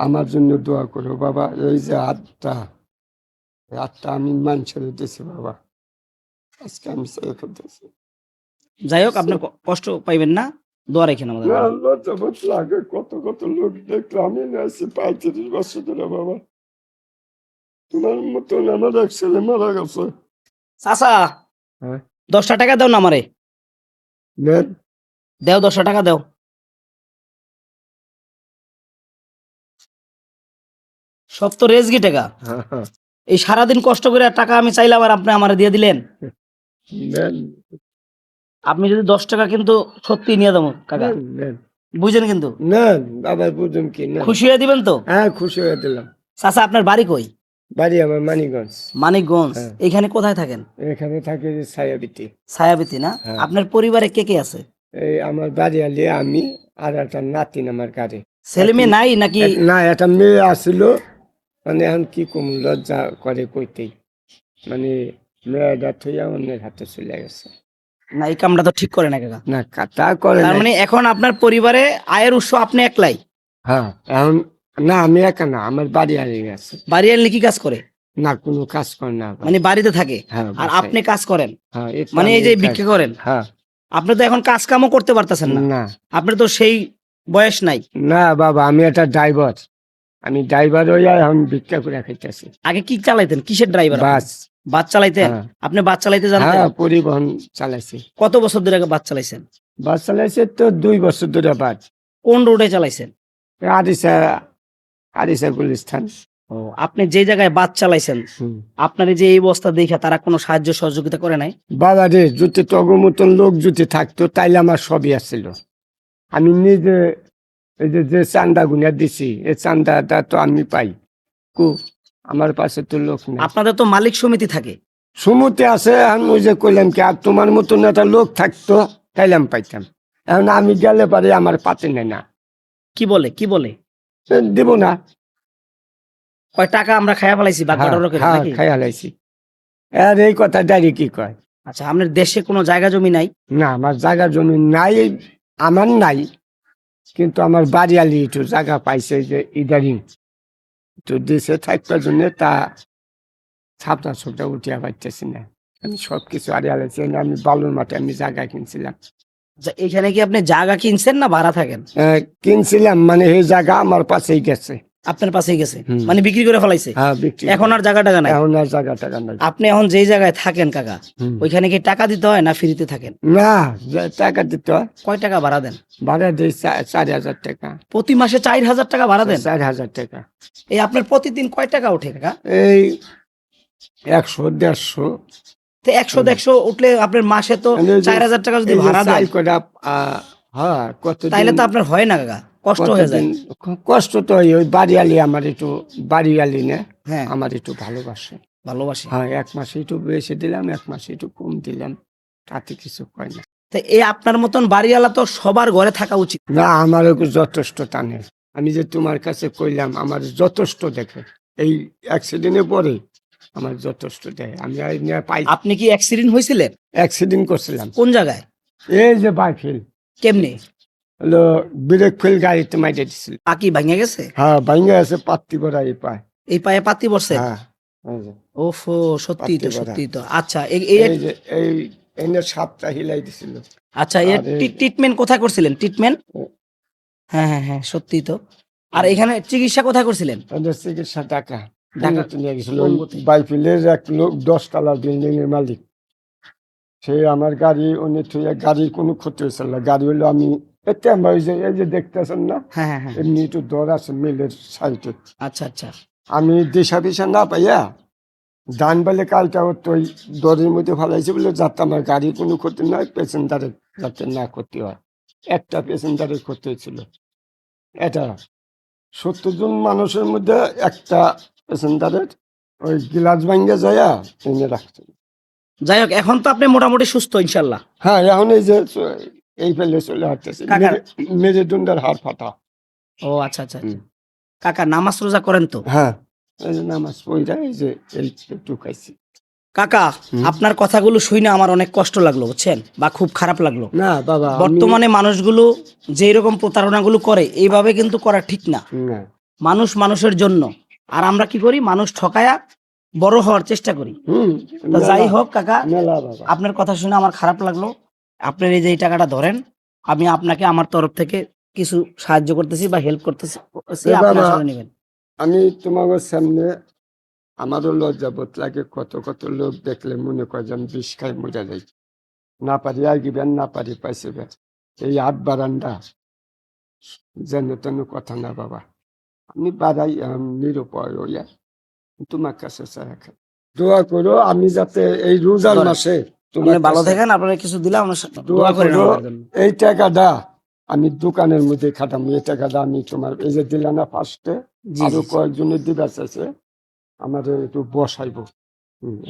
আমার জন্য দোয়া করো বাবা। এই যে হাতটা আমি মানুষের দিয়েছি বাবা, আজকে আমি ছেড়ে ফেলতেছি। যাই হোক, আপনি কষ্ট পাইবেন না, দোয়া রাখেন আমাদের না, জন্য। লজ্জাবোধ লাগে, কত কত লোক দেখলো। আমি আছি 35 বছর ধরে বাবা, তোমার মতন আমার এক ছেলে মারা গেছে। চাচা, হ্যাঁ 10টা টাকা দাও না আমারে, নেন। দেও 10টা টাকা দেও। সব তো রেজগি টাকা। হ্যাঁ হ্যাঁ এই সারাদিন কষ্ট করে টাকা আমি চাইলাম আর আপনি আমারে দিয়ে দিলেন। নেন আপনি যদি 10 টাকা কিন্তু সত্যি নিয়ে দেবো কাকা, নেন নেন বুঝেন কিন্তু। নেন বাবা, বুঝুন কি নেন। খুশি হয়ে দিবেন তো? হ্যাঁ খুশি হয়ে দিলাম। চাচা, আপনার বাড়ি কই? বাড়ি আমার মানিকগঞ্জ। মানিকগঞ্জ। হ্যাঁ। এখানে কোথায় থাকেন? এখানে থাকে যে ছায়াবিতি। ছায়াবিতি না? হ্যাঁ। আপনার পরিবারে কে কে আছে? এই আমার বাড়ি আলি আমি আর একটা নাতিন আমার গাড়ি। ছেলে মেয়ে নাই নাকি? না, একটা মেয়ে আসছিল, মানে এখন কি কম লজ্জা করে কইতেই, মানে মেয়েটা থইয়া অন্যের হাতে চলে গেছে। না, এই কামটা তো ঠিক করে না কাকা। না তা করে তার না। মানে এখন আপনার পরিবারে আয়ের উৎস আপনি একলাই? হ্যাঁ এখন না, আমি একা না, আমার বাড়ি হারিয়ে গেছে। বাড়ি আনলে কি কাজ করে? না কোনো কাজ করে না। মানে বাড়িতে থাকে হ্যাঁ আর বাসায়। আপনি কাজ করেন? হ্যাঁ মানে এই যে ভিক্ষা করেন? হ্যাঁ। আপনি তো এখন কাজ কামও করতে পারতেছেন না, না আপনার তো সেই বয়স নাই। না বাবা, আমি একটা ড্রাইভার, আমি ড্রাইভার হইয়া এখন ভিক্ষা করে খাইতেছি। আগে কি চালাইতেন? কিসের ড্রাইভার? বাস। বাস চালাইতেন? হ্যাঁ। আপনি বাস চালাইতে জানতেন? হ্যাঁ পরিবহন চালাইছি। কত বছর ধরে বাস চালাইছেন? বাস চালাইছে তো 2 বছর ধরে বাস। কোন রোডে চালাইছেন? আরিসা গুলিস্তান। ও, আপনি যে জায়গায় বাস চালাইছেন, আপনার এই যে এই অবস্থা দেখে তারা কোনো সাহায্য সহযোগিতা করে নাই? বাবা রে, যদি তগর মতন লোক যদি থাকতো তাইলে আমার সবই আসছিল। আমি নিজে এই যে চান্দা গুনিয়া দিছি, এই চান্দাটা তো আমি পাই কু, আমার পাশে তো লোক নেই। আপনাদের তো মালিক সমিতি থাকে। সমুতে আছে, আমি ওই যে কইলাম কি, আর তোমার মতন একটা লোক থাকতো তাইলে আমি পাইতাম। এখন আমি গেলে পারে আমার পাতে নেয় না। কি বলে কি বলে? দিব না। কয় টাকা আমরা খায়া ফেলাইছি বাগবাটোয়ারা করে হ্যাঁ নাকি? খাই হালাইছি। আর এই কথা ডাইরি কি কয়? আচ্ছা, আপনার দেশে কোনো জায়গা জমি নাই? না আমার জায়গা জমি নাই, আমার নাই, কিন্তু আমার বাড়ি আলি একটু জায়গা পাইছে যে ইদারিং তো দেশে থাকবার জন্য, তা ছাপটা ছোপটা উঠিয়া পাইতেছি না। আমি সবকিছু হারিয়ে আলাইছি। আমি বালুর মাঠে আমি জায়গা কিনছিলাম। আচ্ছা, এখানে কি আপনি জায়গা কিনছেন না ভাড়া থাকেন? কিনছিলাম, মানে এই জায়গা আমার পাশেই গেছে। আপনার পাশেই গেছে, মানে বিক্রি করে ফেলাইছে? হ্যাঁ বিক্রি। এখন আর জায়গা টাকা নাই? এখন আর জায়গা টাকা নাই। আপনি এখন যেই জায়গায় থাকেন কাকা, ওইখানে কি টাকা দিতে হয় না ফ্রিতে থাকেন? না, টাকা দিতে হয়। কয় টাকা ভাড়া দেন? ভাড়া দিই 4,000 টাকা। প্রতি মাসে 4,000 টাকা ভাড়া দেন? 4,000 টাকা। এই আপনার প্রতিদিন কয় টাকা ওঠে কাকা? এই 100-150। তো 100-150 উঠলে আপনার মাসে তো 4,000 টাকা যদি ভাড়া দেন, হ্যাঁ কত, তাইলে তো আপনার হয় না কাকা, কষ্ট হয়ে যায়। কষ্ট তো হয়। ওই বাড়িয়ালি আমার একটু, বাড়িয়ালি না, হ্যাঁ, আমার একটু ভালোবাসে। ভালোবাসি। হ্যাঁ 1 মাসে একটু বেশি দিলাম, 1 মাসে একটু কম দিলাম, তাতে কিছু কয় না। তো এই আপনার মতন বাড়িওয়ালা তো সবার ঘরে থাকা উচিত। না আমারও যথেষ্ট টানে। আমি যে তোমার কাছে কইলাম, আমার যথেষ্ট দেখে এই অ্যাক্সিডেন্টের পরে আমার যথেষ্ট দেয়। আমি পাই। আপনি কি অ্যাক্সিডেন্ট হয়েছিলেন? অ্যাক্সিডেন্ট করছিলাম। কোন জায়গায়? এই যে বাইফিল, কেমনে? হলো ব্রেক ফেল গাড়িতে মাইটে দিছিল। পাকি ভাঙে গেছে? হ্যাঁ ভাঙ্গা আছে, পাত্তি করা এই পায়। এই পায়ে পাতি বসছে? হ্যাঁ এই যে ওফো, সত্যি তো, পাতি করা। সত্যি তো। আচ্ছা, এই যে এই এনে সাপটা হিলাই দিছিল। আচ্ছা, এর আর এই- ট্রিটমেন্ট কোথায় করছিলেন? ট্রিটমেন্ট? হ্যাঁ হ্যাঁ হ্যাঁ, সত্যি তো। আর এখানে চিকিৎসা কোথায় করছিলেন? ওদের চিকিৎসা টাকা ঢাকা তো নিয়ে গেছিল। কোন গতি? বাইফিলের এক লোক 10 তলা বিল্ডিং এর মালিক, সে আমার গাড়ি উনি থুয়ে, গাড়ির কোনো ক্ষতি হয়েছিল না। গাড়ি হলো আমি এতে আমরা এই যে দেখতেছেন না, হ্যাঁ হ্যাঁ হ্যাঁ। এমনি একটু দর আছে মিলের সাইডে। আচ্ছা আচ্ছা। আমি দিশা পিসা না পাইয়া ডান বেলে কালটা তো ওই দরের মধ্যে ফেলাইছি বলে, যাতে আমার গাড়ির কোনো ক্ষতি নয়, প্যাসেঞ্জারের যাতে না ক্ষতি হয়। একটা প্যাসেঞ্জারের ক্ষতি হয়েছিল। এটা 70 জন মানুষের মধ্যে একটা প্যাসেঞ্জারের ওই গ্লাস ভাঙ্গে যাইয়া এনে রাখছে। যাই হোক, এখন তো আপনি মোটামুটি সুস্থ ইনশাল্লাহ? হ্যাঁ এখন এই যে এই ফেলে চলে আসতেছে, কাকা। মেরুদণ্ডের হাড় ফাটা। ও আচ্ছা আচ্ছা আচ্ছা। কাকা, নামাজ রোজা করেন তো? হ্যাঁ এই যে নামাজ পড়া, এই যে এই একটু খাইছি। কাকা, আপনার কথাগুলো শুনে আমার অনেক কষ্ট লাগলো, বুঝছেন, বা খুব খারাপ লাগলো। না বাবা, বর্তমানে মানুষগুলো যে এরকম প্রতারণাগুলো করে, এইভাবে কিন্তু করা ঠিক না। না মানুষ মানুষের জন্য, আর আমরা কি করি, মানুষ ঠকায়া বড় হওয়ার চেষ্টা করি। তো যাই হোক কাকা, মেলা বাবা। আপনার কথা শুনে আমার খারাপ লাগলো। আপনার এই যে এই টাকাটা ধরেন, আমি আপনাকে আমার তরফ থেকে কিছু সাহায্য করতেছি বা হেল্প করতেছি, এ আপনি বাবা, আসলে নেবেন। আমি তোমাকে সামনে আমারও লজ্জাবোধ লাগে, কত কত লোক দেখলে মনে করে যে আমি বিষ খাই মজা যাই, না পারি আগিবেন, না পারি পাইছিবেন। এই হাত বারান্দা যেন তেন কথা না বাবা, আমি বাড়াই নিরুপায় হইয়া তোমার কাছে চাই খাই। দোয়া করো আমি যাতে এই রোজার ধরেন। মাসে আপনি তোমার ভালো কাছে থাকেন, আপনার কিছু দিলাম, আমার সাথে দোয়া দোয়া করেন করো। আমাদের জন্য। এই টাকাটা আমি দোকানের মধ্যে খাটাম, এই টাকাটা আমি তোমার এই যে দিলা না ফার্স্টে, জি আরো জি জি। কয়েকজনের দিবা চাইছে, আমাদের একটু বসাইবো।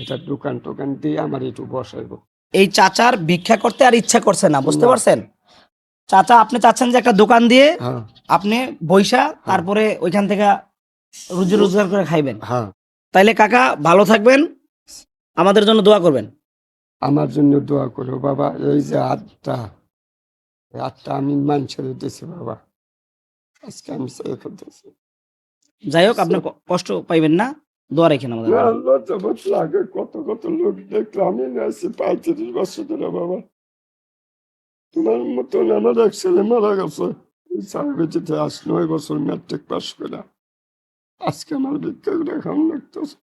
এটা দোকান টোকান দিয়ে আমার একটু বসাইবো। এই চাচার ভিক্ষা করতে আর ইচ্ছা করছে না, বুঝতে না। পারছেন? চাচা আপনি চাচ্ছেন যে একটা দোকান দিয়ে হ্যাঁ আপনি বইসা তারপরে ওইখান থেকে রুজি রোজগার করে খাইবেন। হ্যাঁ, তাইলে কাকা ভালো থাকবেন, আমাদের জন্য দোয়া করবেন। আমার জন্য দোয়া করো বাবা। এই যে হাতটা, এই হাতটা আমি মান ছেড়ে দিয়েছি বাবা, আজকে আমি ছেড়ে ফেলতেছি। যাই হোক, আপনি কষ্ট পাইবেন না, দোয়া রাখেন আমাদের না, জন্য। লজ্জাবোধ লাগে, কত কত লোক দেখলে। আমি আছি 35 বছর ধরে বাবা, তোমার মতন আমার এক ছেলে মারা গেছে এই সার্ভিসিতে 8-9 বছর ম্যাট্রিক পাস করে, আজকে আমার ভিক্ষা করে খাওয়ান লাগতেছে।